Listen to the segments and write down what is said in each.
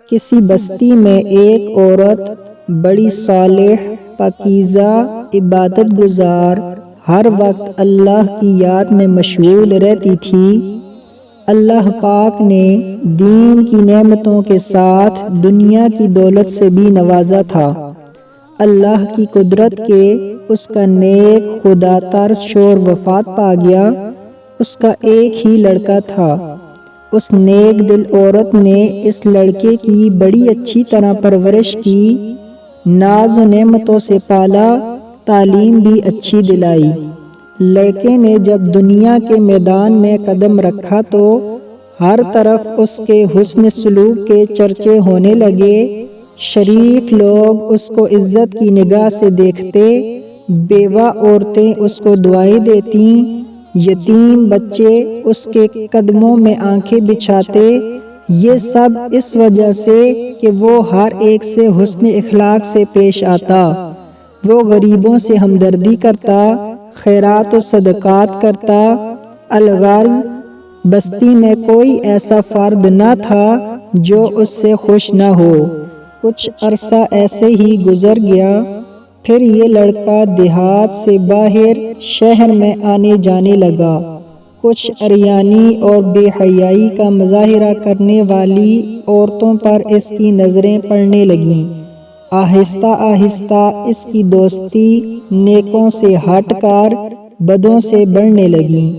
کسی بستی میں ایک عورت بڑی صالح، پاکیزہ، عبادت گزار، ہر وقت اللہ کی یاد میں مشغول رہتی تھی۔ اللہ پاک نے دین کی نعمتوں کے ساتھ دنیا کی دولت سے بھی نوازا تھا۔ اللہ کی قدرت کے اس کا نیک خدا ترس شوہر وفات پا گیا۔ اس کا ایک ہی لڑکا تھا۔ اس نیک دل عورت نے اس لڑکے کی بڑی اچھی طرح پرورش کی، ناز و نعمتوں سے پالا، تعلیم بھی اچھی دلائی۔ لڑکے نے جب دنیا کے میدان میں قدم رکھا تو ہر طرف اس کے حسن سلوک کے چرچے ہونے لگے۔ شریف لوگ اس کو عزت کی نگاہ سے دیکھتے، بیوہ عورتیں اس کو دعائیں دیتی، یتیم بچے اس کے قدموں میں آنکھیں بچھاتے۔ یہ سب اس وجہ سے کہ وہ ہر ایک سے حسن اخلاق سے پیش آتا، وہ غریبوں سے ہمدردی کرتا، خیرات و صدقات کرتا۔ الغرض بستی میں کوئی ایسا فرد نہ تھا جو اس سے خوش نہ ہو۔ کچھ عرصہ ایسے ہی گزر گیا، پھر یہ لڑکا دیہات سے باہر شہر میں آنے جانے لگا۔ کچھ عریانی اور بے حیائی کا مظاہرہ کرنے والی عورتوں پر اس کی نظریں پڑنے لگیں۔ آہستہ آہستہ اس کی دوستی نیکوں سے ہٹ کر بدوں سے بڑھنے لگی۔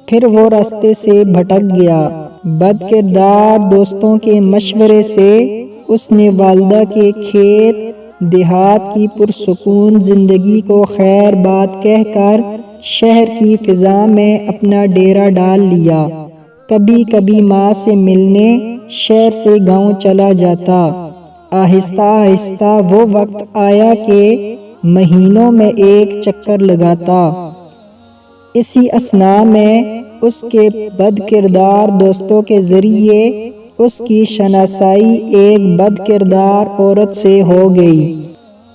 پھر وہ راستے سے بھٹک گیا۔ بد کردار دوستوں کے مشورے سے اس نے والدہ کے کھیت دیہات کی پرسکون زندگی کو خیر بات کہہ کر شہر کی فضا میں اپنا ڈیرا ڈال لیا۔ کبھی کبھی ماں سے ملنے شہر سے گاؤں چلا جاتا۔ آہستہ آہستہ وہ وقت آیا کہ مہینوں میں ایک چکر لگاتا۔ اسی اثناء میں اس کے بد کردار دوستوں کے ذریعے اس کی شناسائی ایک بد کردار عورت سے ہو گئی،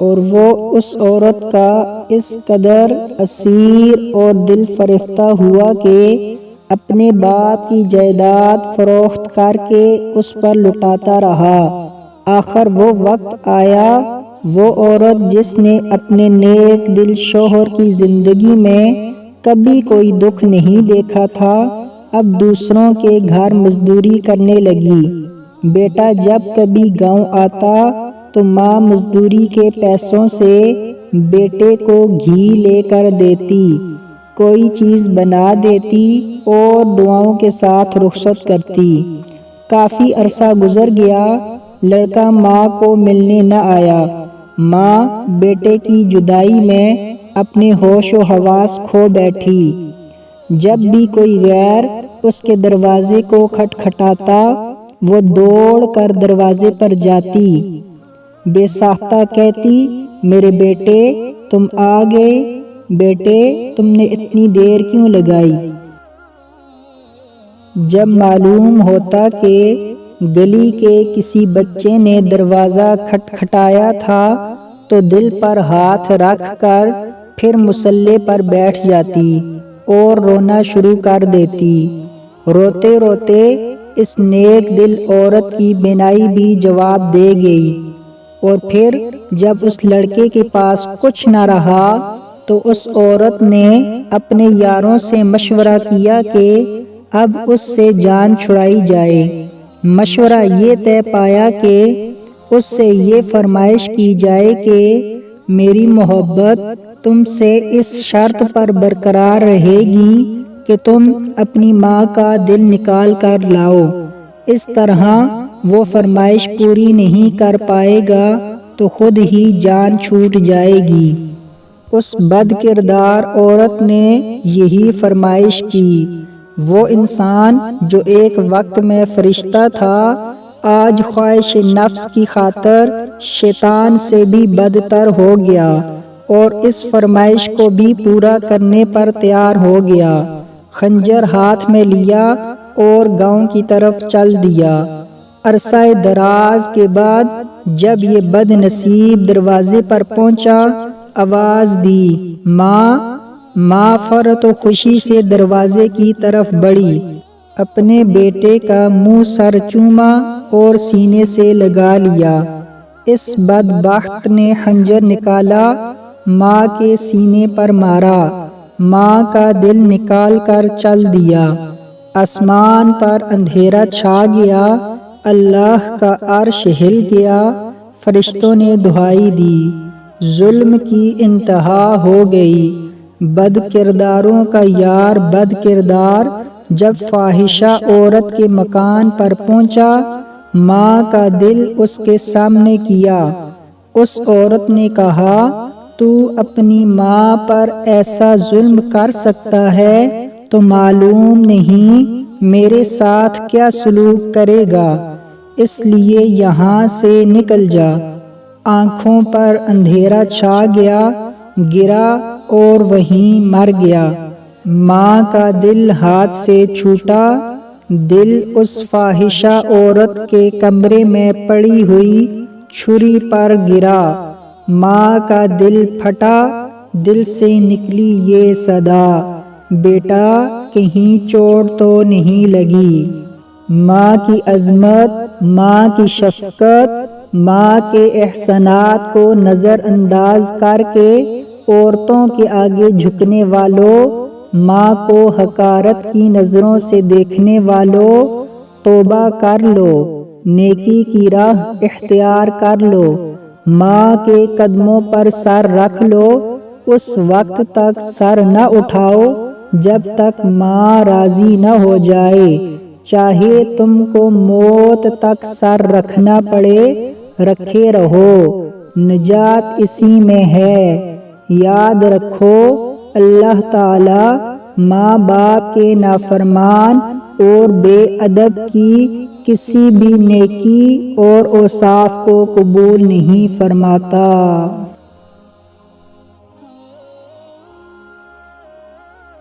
اور وہ اس عورت کا اس قدر اسیر اور دل فریفتہ ہوا کہ اپنے باپ کی جائیداد فروخت کر کے اس پر لٹاتا رہا۔ آخر وہ وقت آیا، وہ عورت جس نے اپنے نیک دل شوہر کی زندگی میں کبھی کوئی دکھ نہیں دیکھا تھا، اب دوسروں کے گھر مزدوری کرنے لگی۔ بیٹا جب کبھی گاؤں آتا تو ماں مزدوری کے پیسوں سے بیٹے کو گھی لے کر دیتی، کوئی چیز بنا دیتی اور دعاؤں کے ساتھ رخصت کرتی۔ کافی عرصہ گزر گیا، لڑکا ماں کو ملنے نہ آیا۔ ماں بیٹے کی جدائی میں اپنے ہوش و حواس کھو بیٹھی۔ جب بھی کوئی غیر اس کے دروازے کو کھٹکھٹاتا، وہ دوڑ کر دروازے پر جاتی، بے ساختہ کہتی، میرے بیٹے تم آ گئے، بیٹے تم نے اتنی دیر کیوں لگائی؟ جب معلوم ہوتا کہ گلی کے کسی بچے نے دروازہ کھٹکھٹایا تھا تو دل پر ہاتھ رکھ کر پھر مصلے پر بیٹھ جاتی اور رونا شروع کر دیتی۔ روتے روتے اس نیک دل عورت کی بینائی بھی جواب دے گئی، اور پھر جب اس لڑکے کے پاس کچھ نہ رہا تو اس عورت نے اپنے یاروں سے مشورہ کیا کہ اب اس سے جان چھڑائی جائے۔ مشورہ یہ طے پایا کہ اس سے یہ فرمائش کی جائے کہ میری محبت تم سے اس شرط پر برقرار رہے گی کہ تم اپنی ماں کا دل نکال کر لاؤ۔ اس طرح وہ فرمائش پوری نہیں کر پائے گا تو خود ہی جان چھوٹ جائے گی۔ اس بد کردار عورت نے یہی فرمائش کی۔ وہ انسان جو ایک وقت میں فرشتہ تھا، آج خواہش نفس کی خاطر شیطان سے بھی بدتر ہو گیا اور اس فرمائش کو بھی پورا کرنے پر تیار ہو گیا۔ خنجر ہاتھ میں لیا اور گاؤں کی طرف چل دیا۔ عرصہ دراز کے بعد جب یہ بد نصیب دروازے پر پہنچا، آواز دی، ماں! ماں فرحت و خوشی سے دروازے کی طرف بڑھی۔ اپنے بیٹے کا منہ سر چوما اور سینے سے لگا لیا۔ اس بدبخت نے خنجر نکالا، ماں کے سینے پر مارا، ماں کا دل نکال کر چل دیا۔ آسمان پر اندھیرا چھا گیا، اللہ کا عرش ہل گیا، فرشتوں نے دہائی دی، ظلم کی انتہا ہو گئی۔ بد کرداروں کا یار بد کردار جب فاحشہ عورت کے مکان پر پہنچا، ماں کا دل اس کے سامنے کیا۔ اس عورت نے کہا، تو اپنی ماں پر ایسا ظلم کر سکتا ہے تو معلوم نہیں میرے ساتھ کیا سلوک کرے گا، اس لیے یہاں سے نکل جا۔ آنکھوں پر اندھیرا چھا گیا، گرا اور وہیں مر گیا۔ ماں کا دل ہاتھ سے چھوٹا، دل اس فاحشہ عورت کے کمرے میں پڑی ہوئی چھری پر گرا۔ ماں کا دل پھٹا، دل سے نکلی یہ صدا، بیٹا کہیں چوٹ تو نہیں لگی۔ ماں کی عظمت، ماں کی شفقت، ماں کے احسانات کو نظر انداز کر کے عورتوں کے آگے جھکنے والوں، ماں کو حقارت کی نظروں سے دیکھنے والوں، توبہ کر لو، نیکی کی راہ اختیار کر لو، ماں کے قدموں پر سر رکھ لو۔ اس وقت تک سر نہ اٹھاؤ جب تک ماں راضی نہ ہو جائے، چاہے تم کو موت تک سر رکھنا پڑے، رکھے رہو، نجات اسی میں ہے۔ یاد رکھو، اللہ تعالی ماں باپ کے نافرمان اور بے ادب کی کسی بھی نیکی اور اوصاف کو قبول نہیں فرماتا۔